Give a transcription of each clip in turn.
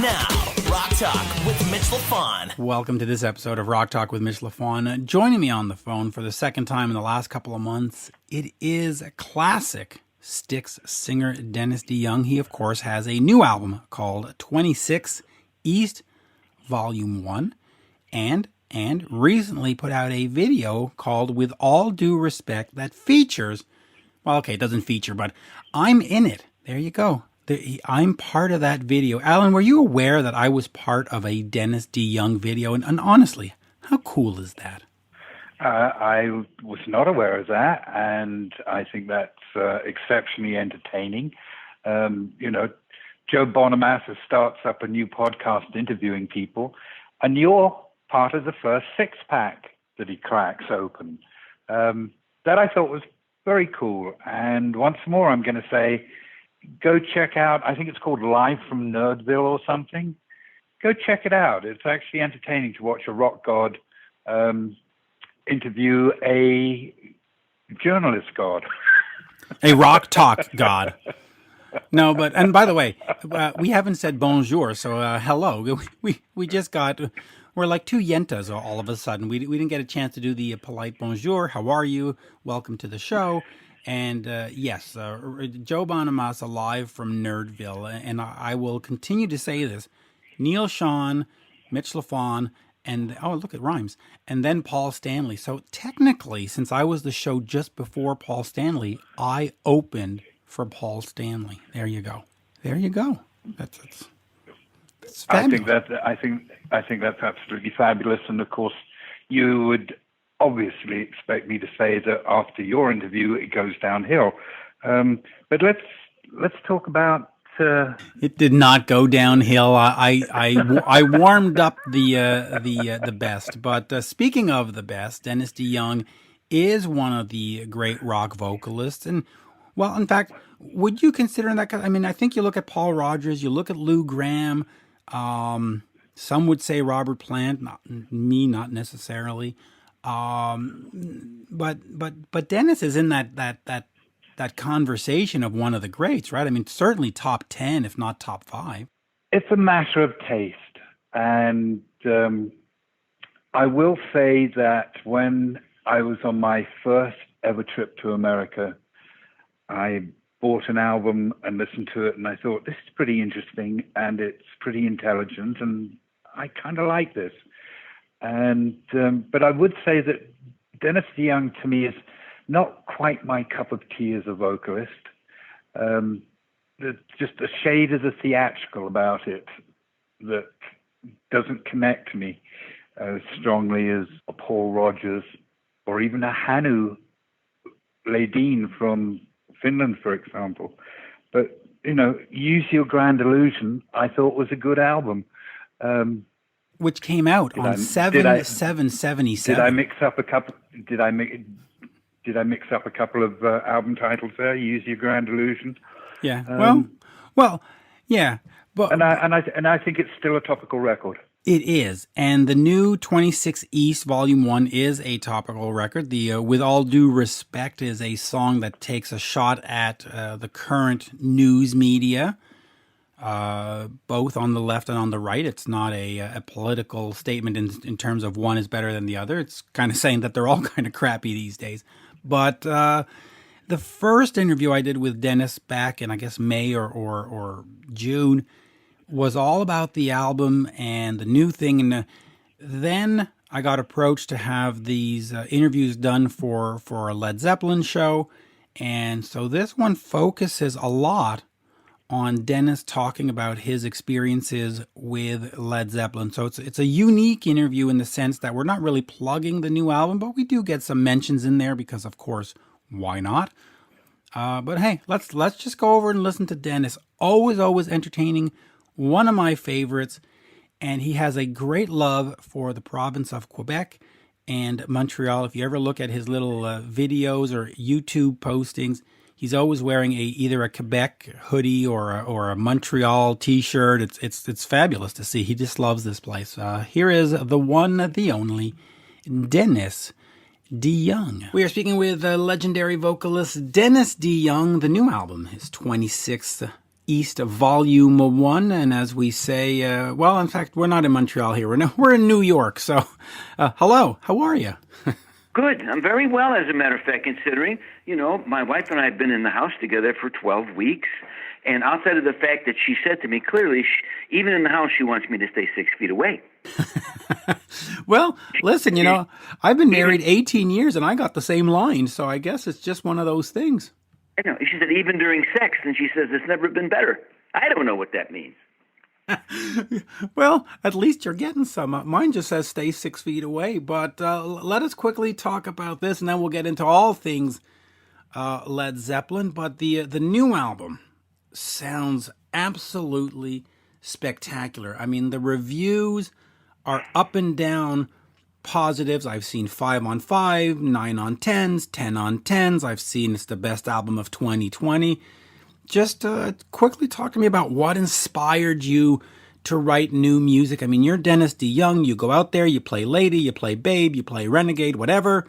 Now, Rock Talk with Mitch Lafon. Welcome to this episode of Rock Talk with Mitch Lafon. Joining me on the phone for the second time in the last couple of months, it is a classic Styx singer Dennis DeYoung. He, of course, has a new album called 26 East Volume 1 and recently put out a video called With All Due Respect that features, well, okay, it doesn't feature, but I'm in it. There you go. I'm part of that video. Alan, were you aware that I was part of a Dennis DeYoung video? And honestly, how cool is that? I was not aware of that, and I think that's exceptionally entertaining. Joe Bonamassa starts up a new podcast interviewing people, and you're part of the first six-pack that he cracks open. That I thought was very cool. And once more, I'm going to say, go check out, I think it's called Live from Nerdville or something. Go check it out. It's actually entertaining to watch a rock god interview a journalist god. A rock talk god. No, but, and by the way, we haven't said bonjour, so hello. We just got, we're like two yentas all of a sudden. We didn't get a chance to do the polite bonjour. How are you? Welcome to the show. And yes, Joe Bonamassa live from Nerdville. And I will continue to say this. Neil Sean, Mitch Lafon, and, oh, look, it rhymes. And then Paul Stanley. So technically, since I was the show just before Paul Stanley, I opened for Paul Stanley. There you go. There you go. That's fabulous. I think that's absolutely fabulous. And of course, you would obviously expect me to say that after your interview it goes downhill, but let's talk about. It did not go downhill. I warmed up the best. But speaking of the best, Dennis DeYoung is one of the great rock vocalists, and well, in fact, would you consider that? I mean, I think you look at Paul Rodgers, you look at Lou Gramm. Some would say Robert Plant, not necessarily. But Dennis is in that conversation of one of the greats, right? I mean, certainly top 10, if not top 5. It's a matter of taste. And I will say that when I was on my first ever trip to America, I bought an album and listened to it, and I thought, this is pretty interesting, and it's pretty intelligent, and I kind of like this. And but I would say that Dennis DeYoung to me is not quite my cup of tea as a vocalist. There's just a shade of the theatrical about it that doesn't connect me as strongly as a Paul Rodgers or even a Hannu Ledin from Finland, for example. But, Use Your Grand Illusion, I thought was a good album. Which came out on 7/7/77. Did I mix up a couple? Did I mix up a couple of album titles there? Use Your Grand Illusion. Yeah. Well, yeah. But and I think it's still a topical record. It is, and the new 26 East Volume 1 is a topical record. The With All Due Respect is a song that takes a shot at the current news media, both on the left and on the right. It's not a political statement in terms of one is better than the other. It's kind of saying that they're all kind of crappy these days. But the first interview I did with Dennis back in, I guess, May or June was all about the album and the new thing. And then I got approached to have these interviews done for a Led Zeppelin show. And so this one focuses a lot on Dennis talking about his experiences with Led Zeppelin. So it's a unique interview in the sense that we're not really plugging the new album, but we do get some mentions in there because, of course, why not? But hey, let's just go over and listen to Dennis. Always entertaining. One of my favorites, and he has a great love for the province of Quebec and Montreal. If you ever look at his little videos or YouTube postings, he's always wearing either a Quebec hoodie or a Montreal T-shirt. It's fabulous to see. He just loves this place. Here is the one, the only, Dennis DeYoung. We are speaking with legendary vocalist Dennis DeYoung. The new album, his 26th East Volume 1. And as we say, well, in fact, we're not in Montreal here. We're in New York. So, hello, how are you? Good. I'm very well, as a matter of fact, considering, my wife and I have been in the house together for 12 weeks. And outside of the fact that she said to me clearly, even in the house, she wants me to stay 6 feet away. Well, listen, I've been married 18 years and I got the same line. So I guess it's just one of those things. I know. She said, even during sex. And she says, it's never been better. I don't know what that means. Well, at least you're getting some. Mine just says stay 6 feet away. But let us quickly talk about this, and then we'll get into all things Led Zeppelin. But the new album sounds absolutely spectacular. I mean, the reviews are up and down positives. I've seen 5 on 5, 9 on 10s, 10 on 10s. I've seen it's the best album of 2020. Just quickly talk to me about what inspired you to write new music. I mean, you're Dennis DeYoung. You go out there, you play Lady, you play Babe, you play Renegade, whatever,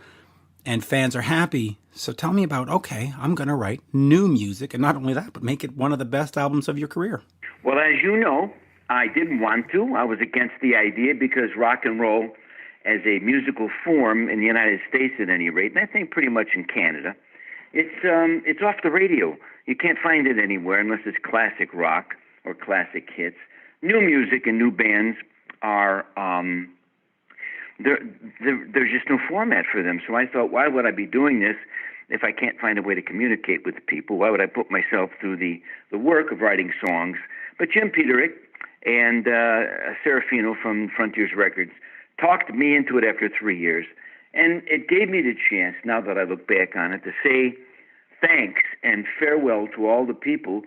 and fans are happy. So tell me about, okay, I'm going to write new music, and not only that, but make it one of the best albums of your career. Well, as you know, I didn't want to. I was against the idea because rock and roll as a musical form in the United States at any rate, and I think pretty much in Canada, it's off the radio. You can't find it anywhere unless it's classic rock or classic hits. New music and new bands are there's just no format for them. So I thought, why would I be doing this if I can't find a way to communicate with people? Why would I put myself through the work of writing songs? But Jim Peterick and Serafino from Frontiers Records talked me into it after 3 years. And it gave me the chance, now that I look back on it, to say thanks and farewell to all the people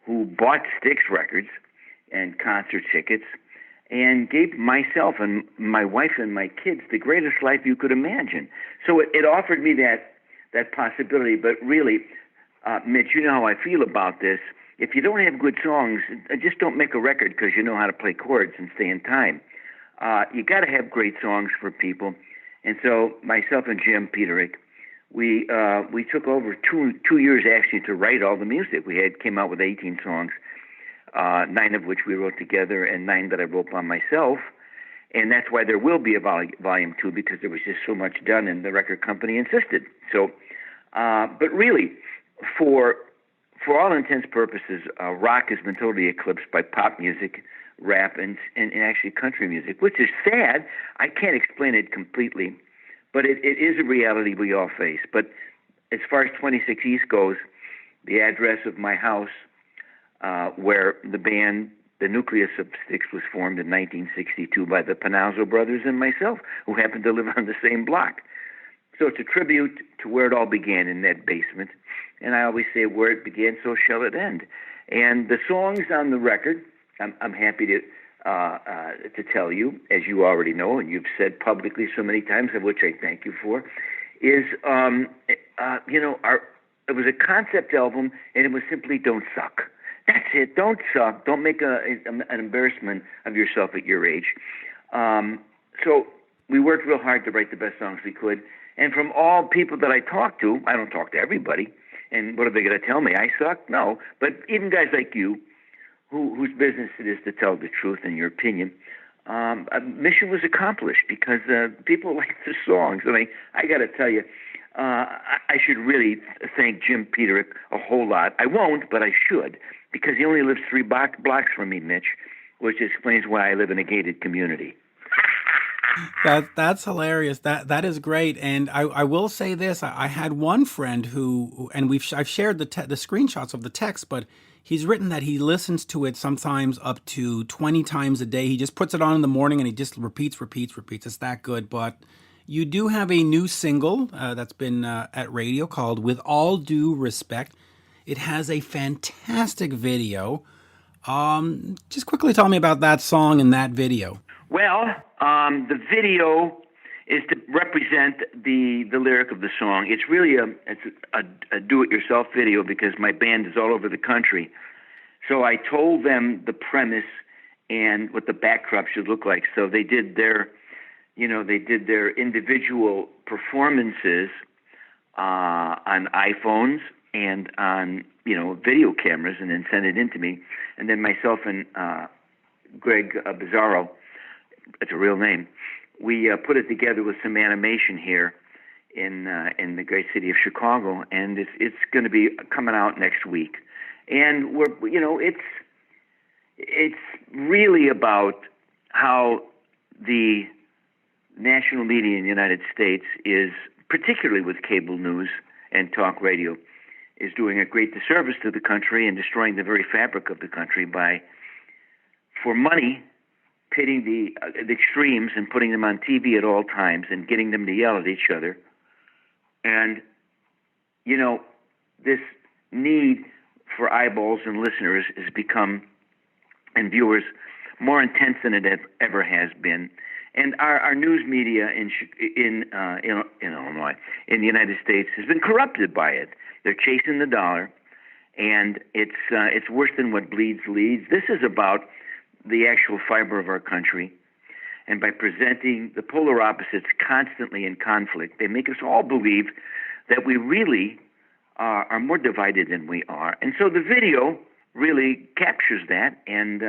who bought Styx records and concert tickets and gave myself and my wife and my kids the greatest life you could imagine. So it offered me that possibility. But really, Mitch, you know how I feel about this. If you don't have good songs, just don't make a record because you know how to play chords and stay in time. You got to have great songs for people. And so myself and Jim Peterick, we took over two years actually to write all the music. We came out with 18 songs, 9 of which we wrote together and 9 that I wrote by myself. And that's why there will be a volume 2, because there was just so much done and the record company insisted. So, but really, for all intents and purposes, rock has been totally eclipsed by pop music, rap, and actually country music, which is sad. I can't explain it completely, but it is a reality we all face. But as far as 26 East goes, the address of my house, where the band, the nucleus of Styx, was formed in 1962 by the Panazzo brothers and myself, who happened to live on the same block. So it's a tribute to where it all began, in that basement. And I always say, where it began, so shall it end. And the songs on the record, I'm happy to tell you, as you already know, and you've said publicly so many times, of which I thank you for, is, it was a concept album, and it was simply Don't Suck. That's it. Don't suck. Don't make an embarrassment of yourself at your age. So we worked real hard to write the best songs we could. And from all people that I talk to, I don't talk to everybody. And what are they going to tell me? I suck? No. But even guys like you, whose business it is to tell the truth in your opinion, a mission was accomplished because people like the songs. And I got to tell you, I should really thank Jim Peterick a whole lot. I won't, but I should, because he only lives 3 blocks from me, Mitch, which explains why I live in a gated community. That's hilarious. That is great. And I will say this: I had one friend who, and I've shared the screenshots of the text, but he's written that he listens to it sometimes up to 20 times a day. He just puts it on in the morning and he just repeats. It's that good. But you do have a new single that's been at radio called "With All Due Respect." It has a fantastic video. Just quickly tell me about that song and that video. Well, the video is to represent the lyric of the song. It's really a do-it-yourself video because my band is all over the country. So I told them the premise and what the backdrop should look like. So they did their individual performances on iPhones and on video cameras, and then sent it in to me. And then myself and Greg Bizzarro, it's a real name, we put it together with some animation here in the great city of Chicago, and it's going to be coming out next week. And it's really about how the national media in the United States is, particularly with cable news and talk radio, is doing a great disservice to the country and destroying the very fabric of the country by, for money, pitting the extremes and putting them on TV at all times and getting them to yell at each other. And, this need for eyeballs and listeners has become, and viewers, more intense than it ever has been. And our news media in Illinois, in the United States, has been corrupted by it. They're chasing the dollar, and it's worse than what bleeds leads. This is about the actual fiber of our country. And by presenting the polar opposites constantly in conflict, they make us all believe that we really are more divided than we are. And so the video really captures that, and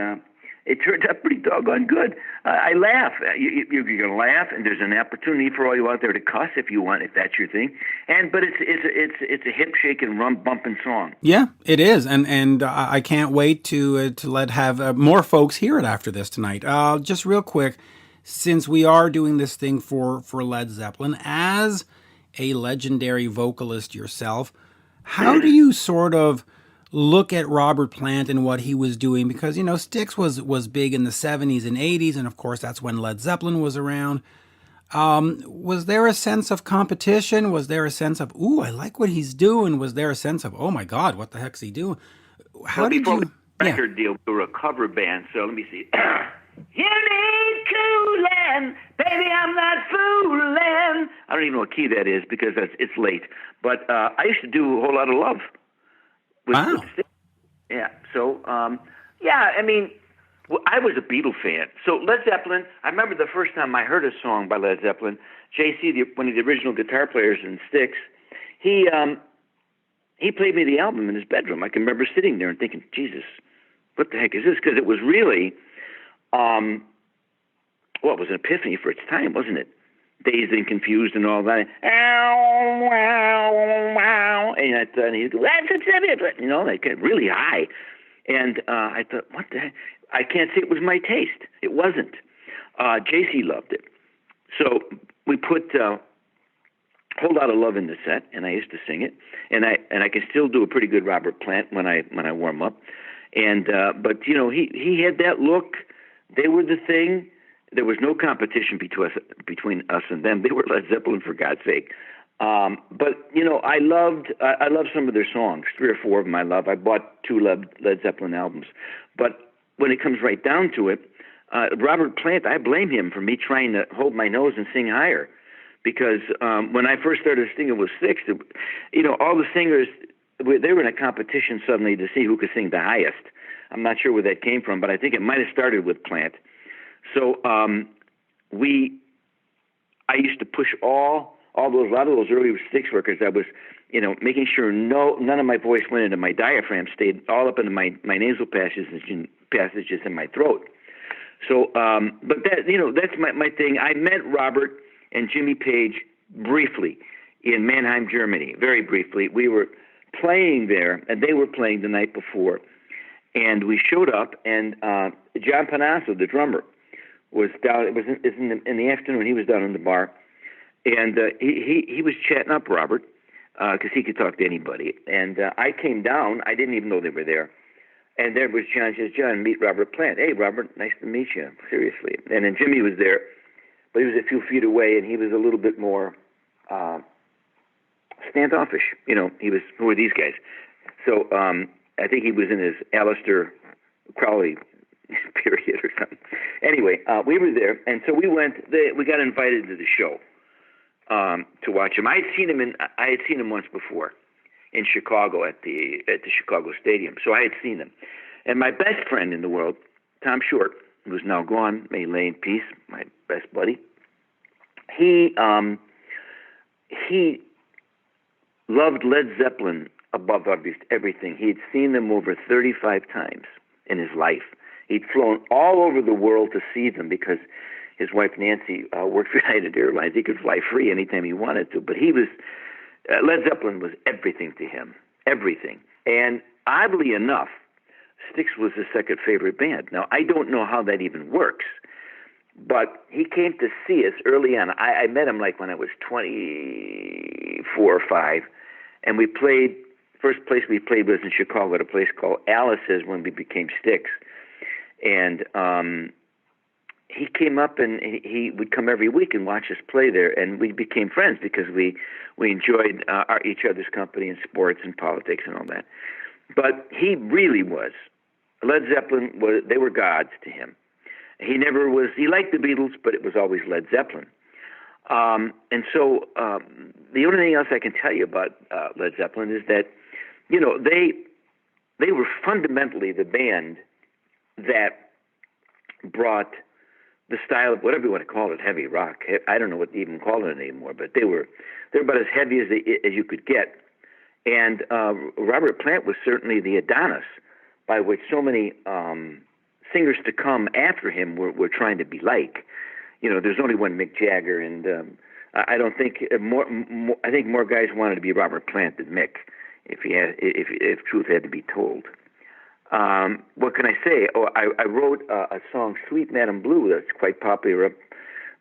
it turned out pretty doggone good. I laugh. You're going to laugh, and there's an opportunity for all you out there to cuss if you want, if that's your thing. But it's a hip shaking, rum bumping song. Yeah, it is, and I can't wait to have more folks hear it after this tonight. Just real quick, since we are doing this thing for Led Zeppelin, as a legendary vocalist yourself, how do you sort of look at Robert Plant and what he was doing? Because, Styx was big in the 70s and 80s, and of course that's when Led Zeppelin was around. Was there a sense of competition? Was there a sense of, ooh, I like what he's doing? Was there a sense of, oh my God, what the heck's he doing? Before the record deal, we were a cover band, so let me see. You need coolin', baby, I'm not foolin'. I don't even know what key that is because it's late. But I used to do a whole lot of love. Wow. Yeah. So, I was a Beatle fan. So Led Zeppelin, I remember the first time I heard a song by Led Zeppelin, JC, one of the original guitar players in Styx, he played me the album in his bedroom. I can remember sitting there and thinking, Jesus, what the heck is this? Because it was really, it was an epiphany for its time, wasn't it? Dazed and confused and all that. And he'd go, like really high. And I thought, what the heck? I can't say it was my taste. It wasn't. JC loved it. So we put Whole Lot of Love in the set, and I used to sing it. And I can still do a pretty good Robert Plant when I warm up. And but he had that look. They were the thing. There was no competition between us and them. They were Led Zeppelin, for God's sake. But I loved some of their songs. 3 or 4 of them I love. I bought 2 Led Zeppelin albums. But when it comes right down to it, Robert Plant, I blame him for me trying to hold my nose and sing higher. Because when I first started singing with Styx, all the singers, they were in a competition suddenly to see who could sing the highest. I'm not sure where that came from, but I think it might have started with Plant. So I used to push a lot of those early Styx records. I was, making sure none of my voice went into my diaphragm, stayed all up into my nasal passages in my throat. So, but that, that's my thing. I met Robert and Jimmy Page briefly in Mannheim, Germany, very briefly. We were playing there, and they were playing the night before. And we showed up, and John Panasso, the drummer, was down. It was in the afternoon. He was down in the bar, and he was chatting up Robert because he could talk to anybody. And I came down. I didn't even know they were there. And there was John. Says, John, meet Robert Plant. Hey, Robert, nice to meet you. Seriously. And then Jimmy was there, but he was a few feet away, and he was a little bit more standoffish. He was, who are these guys? So I think he was in his Aleister Crowley period or something. Anyway, we were there, and so we got invited to the show to watch him. I had seen him once before in Chicago at the Chicago Stadium. So I had seen him. And my best friend in the world, Tom Short, who's now gone, may he lay in peace, my best buddy, he loved Led Zeppelin above everything. He had seen them over 35 times in his life. He'd flown all over the world to see them because his wife Nancy worked for United Airlines. He could fly free anytime he wanted to. But he was Led Zeppelin was everything to him, everything. And oddly enough, Styx was his second favorite band. Now, I don't know how that even works, but he came to see us early on. I met him like when I was 24 or 5, and we played, first place we played was in Chicago at a place called Alice's when we became Styx. And he came up and he would come every week and watch us play there, and we became friends because we enjoyed each other's company in sports and politics and all that. But he really was. Led Zeppelin they were gods to him. He never was. He liked the Beatles, but it was always Led Zeppelin. And so the only thing else I can tell you about Led Zeppelin is that, you know, they were fundamentally the band that brought the style of whatever you want to call it, heavy rock. I don't know what to even call it anymore, but they're about as heavy as you could get. And Robert Plant was certainly the Adonis by which so many singers to come after him were trying to be like. You know, there's only one Mick Jagger, and I don't think I think more guys wanted to be Robert Plant than Mick, if truth had to be told. What can I say? Oh, I wrote a song, "Sweet Madame Blue," that's quite popular up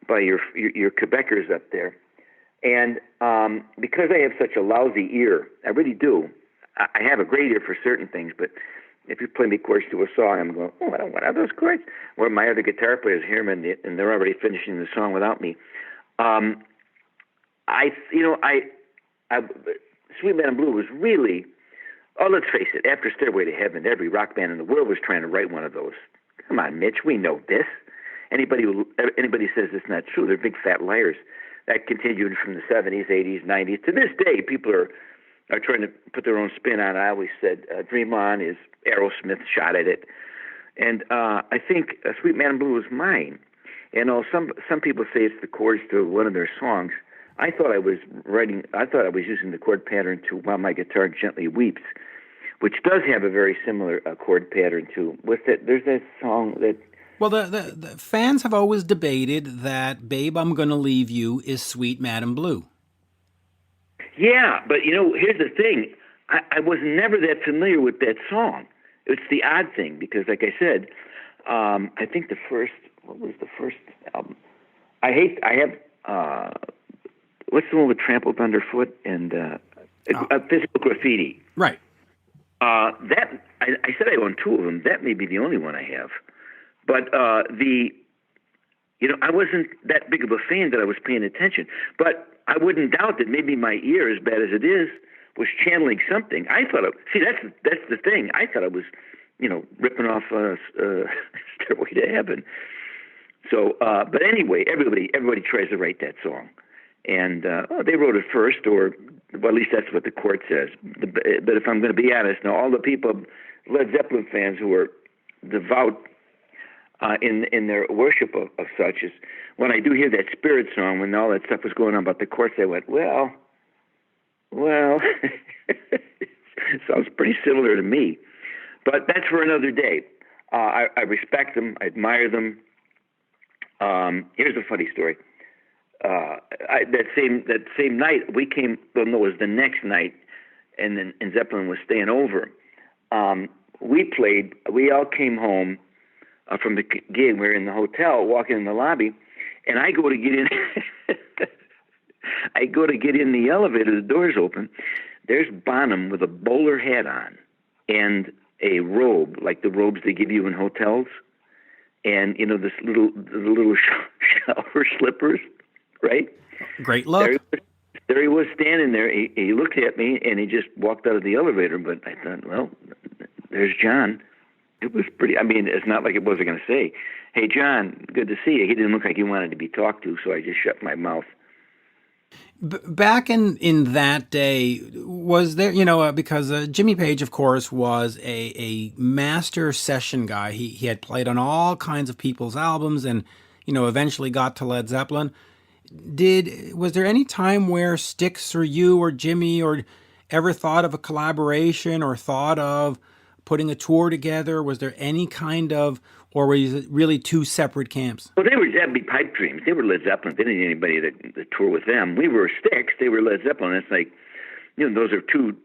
by your Quebecers up there. And because I have such a lousy ear, I really do. I have a great ear for certain things, but if you play me chords to a song, I'm going, oh, I don't want those chords. Where my other guitar players hear them and they're already finishing the song without me. Sweet Madame Blue was really, oh, let's face it, after Stairway to Heaven, every rock band in the world was trying to write one of those. Come on, Mitch, we know this. Anybody says it's not true, they're big fat liars. That continued from the 70s, 80s, 90s. To this day, people are trying to put their own spin on it. I always said Dream On is Aerosmith shot at it. And I think Sweet Madame Blue was mine. And some people say it's the chords to one of their songs. I thought I was using the chord pattern to While My Guitar Gently Weeps, which does have a very similar chord pattern to, there's that song that... Well, the fans have always debated that Babe, I'm Gonna Leave You is Sweet Madame Blue. Yeah, but, you know, here's the thing. I was never that familiar with that song. It's the odd thing, because, like I said, I think what was the first album? What's the one with Trampled Underfoot and Physical Graffiti? Right. I said I own 2 of them. That may be the only one I have. But I wasn't that big of a fan that I was paying attention. But I wouldn't doubt that maybe my ear, as bad as it is, was channeling something. I thought, that's the thing. I thought I was, ripping off Stairway to Heaven. So, but anyway, everybody tries to write that song. And they wrote it first, or well, at least that's what the court says. But if I'm going to be honest, now all the people, Led Zeppelin fans who are devout in their worship of such, is when I do hear that Spirit song, when all that stuff was going on about the courts, I went, well, sounds pretty similar to me. But that's for another day. I respect them. I admire them. Here's a funny story. That same night we came. Well, no, it was the next night, and Zeppelin was staying over. We played. We all came home from the gig. We were in the hotel, walking in the lobby, and I go to get in. I go to get in the elevator. The door's open. There's Bonham with a bowler hat on and a robe, like the robes they give you in hotels, and the little shower slippers. Right? Great look. There he was standing there. He looked at me, and he just walked out of the elevator. But I thought, well, there's John. It was pretty. I mean, it's not like it wasn't going to say, hey, John, good to see you. He didn't look like he wanted to be talked to, so I just shut my mouth. Back in that day, was there, because Jimmy Page, of course, was a master session guy. He had played on all kinds of people's albums and, eventually got to Led Zeppelin. Was there any time where Styx or you or Jimmy or ever thought of a collaboration or thought of putting a tour together? Was there any kind of, or was it really two separate camps? Well, that'd be pipe dreams. They were Led Zeppelin. They didn't need anybody to tour with them. We were Styx. They were Led Zeppelin. It's like, those are two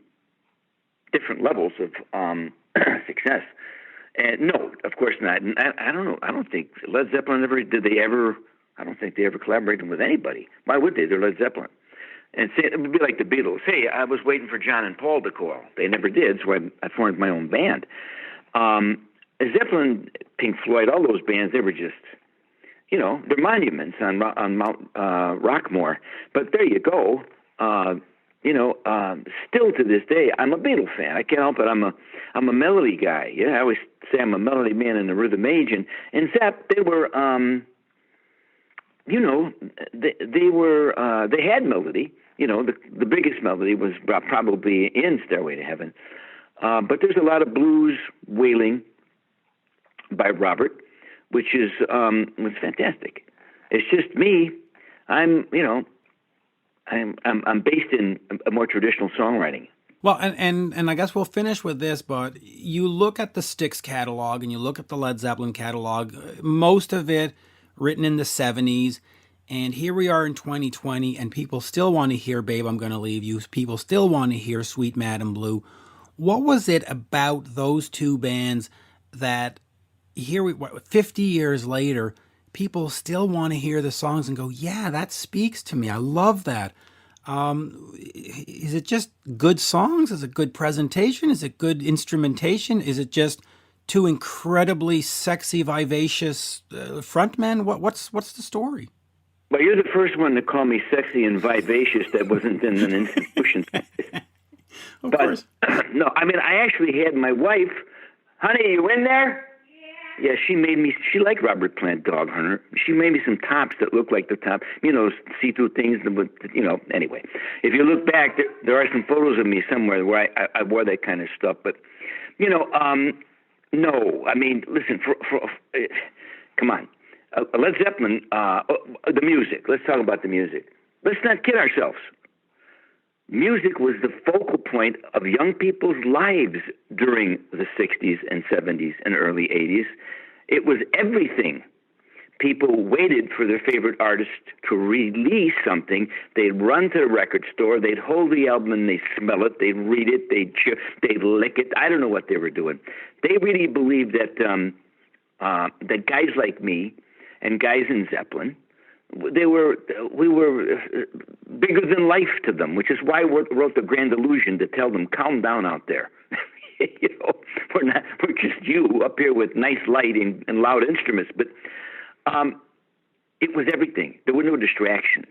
different levels of success. And no, of course not. And I don't know. I don't think Led Zeppelin I don't think they ever collaborated with anybody. Why would they? They're Led Zeppelin. And say, it would be like the Beatles. Hey, I was waiting for John and Paul to call. They never did, so I formed my own band. Zeppelin, Pink Floyd, all those bands, they were just, they're monuments on Mount Rockmore. But there you go. Still to this day, I'm a Beatles fan. I can't help it. I'm a melody guy. Yeah, I always say I'm a melody man and a rhythm age. And Zepp, they were, they had melody. The biggest melody was probably in Stairway to Heaven. But there's a lot of blues wailing by Robert, which was fantastic. It's just me. I'm based in a more traditional songwriting. Well, and I guess we'll finish with this, but you look at the Styx catalog and you look at the Led Zeppelin catalog, most of it written in the 70s, and here we are in 2020, and people still want to hear Babe, I'm Gonna Leave You. People still want to hear Sweet Madam Blue. What was it about those two bands that here 50 years later, people still want to hear the songs and go, yeah, that speaks to me. I love that. Is it just good songs? Is it good presentation? Is it good instrumentation? Is it just two incredibly sexy, vivacious frontmen? What's the story? Well, you're the first one to call me sexy and vivacious that wasn't in an institution. Of course. No, I mean, I actually had my wife, honey, you in there? Yeah, she liked Robert Plant Dog Hunter. She made me some tops that looked like the top, see-through things that would, anyway. If you look back, there are some photos of me somewhere where I wore that kind of stuff. But, no, I mean, listen, come on. Led Zeppelin, the music. Let's talk about the music. Let's not kid ourselves. Music was the focal point of young people's lives during the 60s and 70s and early 80s. It was everything. People waited for their favorite artist to release something. They'd run to the record store. They'd hold the album and they'd smell it. They'd read it. They'd lick it. I don't know what they were doing. They really believed that that guys like me and guys in Zeppelin, we were bigger than life to them, which is why I wrote The Grand Illusion, to tell them, calm down out there. We're just you up here with nice lighting and loud instruments. But it was everything. There were no distractions.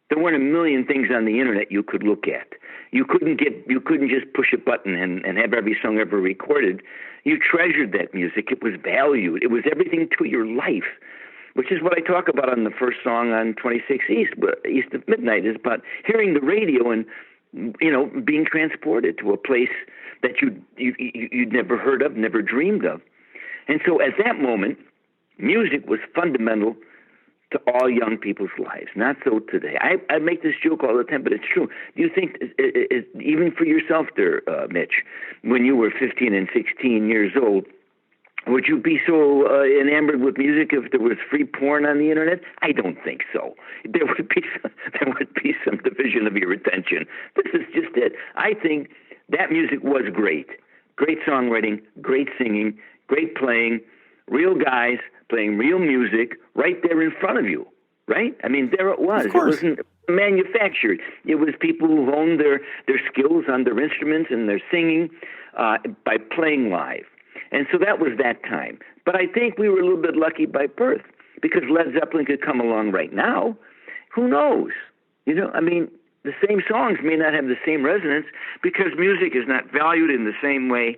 There weren't a million things on the internet you could look at. You couldn't just push a button and have every song ever recorded. You treasured that music. It was valued. It was everything to your life, which is what I talk about on the first song on 26 East of Midnight, is about hearing the radio and, being transported to a place that you'd never heard of, never dreamed of. And so at that moment, music was fundamental to all young people's lives. Not so today. I make this joke all the time, but it's true. Do you think, even for yourself there, Mitch, when you were 15 and 16 years old, would you be so enamored with music if there was free porn on the internet? I don't think so. There would be some division of your attention. This is just it. I think that music was great. Great songwriting, great singing, great playing, real guys playing real music right there in front of you, right? I mean, there it was. It wasn't manufactured. It was people who honed their skills on their instruments and their singing by playing live. And so that was that time. But I think we were a little bit lucky by birth, because Led Zeppelin could come along right now. Who knows? The same songs may not have the same resonance because music is not valued in the same way,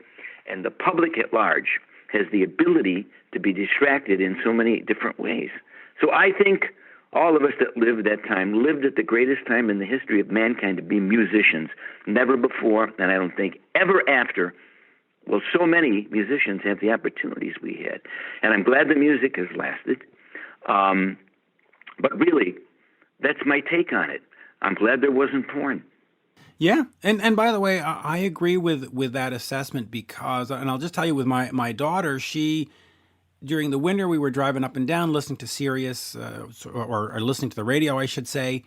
and the public at large has the ability to be distracted in so many different ways. So I think all of us that lived that time lived at the greatest time in the history of mankind to be musicians. Never before, and I don't think ever after, will so many musicians have the opportunities we had. And I'm glad the music has lasted. But really, that's my take on it. I'm glad there wasn't porn. Yeah, and by the way, I agree with that assessment because, and I'll just tell you, with my daughter, she, during the winter, we were driving up and down listening to Sirius, or listening to the radio, I should say,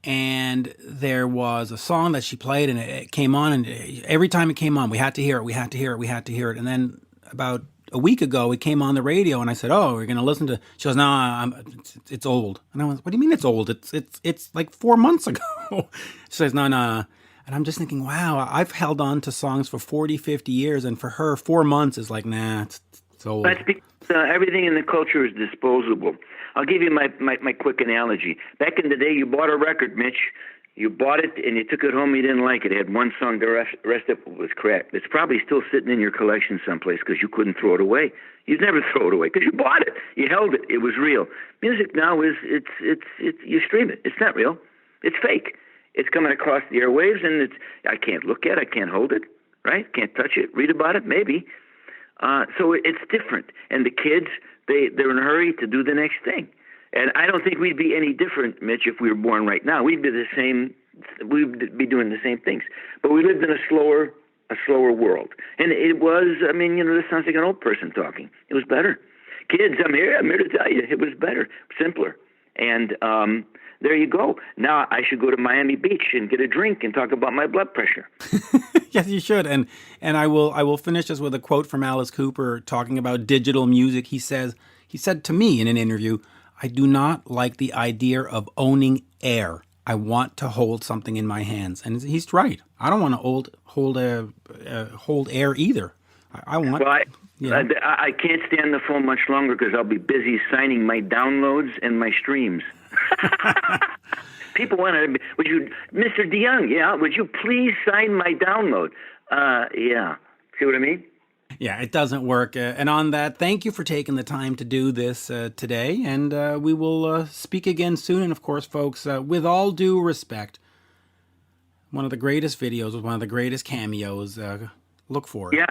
and there was a song that she played, and it came on, and every time it came on, we had to hear it, we had to hear it, we had to hear it, and then about a week ago, it came on the radio, and I said, "Oh, we're going to listen to." She goes, "No, it's old." And I went, "What do you mean it's old? It's like 4 months ago." She says, "No." And I'm just thinking, wow, I've held on to songs for 40, 50 years, and for her, 4 months is like, nah, it's old. That's because everything in the culture is disposable. I'll give you my quick analogy. Back in the day, you bought a record, Mitch. You bought it and you took it home. You didn't like it. It had one song. The rest of it was crap. It's probably still sitting in your collection someplace because you couldn't throw it away. You'd never throw it away because you bought it. You held it. It was real. Music now is it's you stream it. It's not real. It's fake. It's coming across the airwaves, and I can't look at it. I can't hold it. Right? Can't touch it. Read about it. Maybe. So it's different. And the kids, they're in a hurry to do the next thing. And I don't think we'd be any different, Mitch, if we were born right now. We'd be the same. We'd be doing the same things. But we lived in a slower world. And it was, I mean, this sounds like an old person talking. It was better. Kids, I'm here to tell you, it was better, simpler. And there you go. Now I should go to Miami Beach and get a drink and talk about my blood pressure. Yes, you should. And I will finish this with a quote from Alice Cooper talking about digital music. He said to me in an interview, "I do not like the idea of owning air. I want to hold something in my hands." And he's right. I don't want to hold air either. I want. Well, I can't stand the phone much longer because I'll be busy signing my downloads and my streams. People want to. Would you, Mr. DeYoung? Yeah. Would you please sign my download? Yeah. See what I mean? Yeah, it doesn't work. And on that, thank you for taking the time to do this today. And we will speak again soon. And of course, folks, with all due respect, one of the greatest videos with one of the greatest cameos. Look for it. Yeah,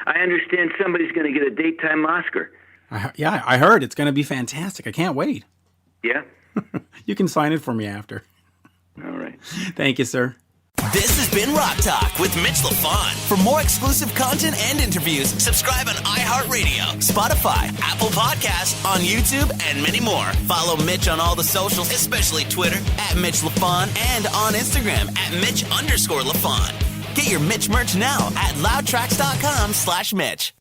I understand somebody's going to get a daytime Oscar. I heard it's going to be fantastic. I can't wait. Yeah? You can sign it for me after. All right. Thank you, sir. This has been Rock Talk with Mitch Lafon. For more exclusive content and interviews, subscribe on iHeartRadio, Spotify, Apple Podcasts, on YouTube, and many more. Follow Mitch on all the socials, especially Twitter, @MitchLafon, and on Instagram, @Mitch_Lafon. Get your Mitch merch now at loudtracks.com/Mitch.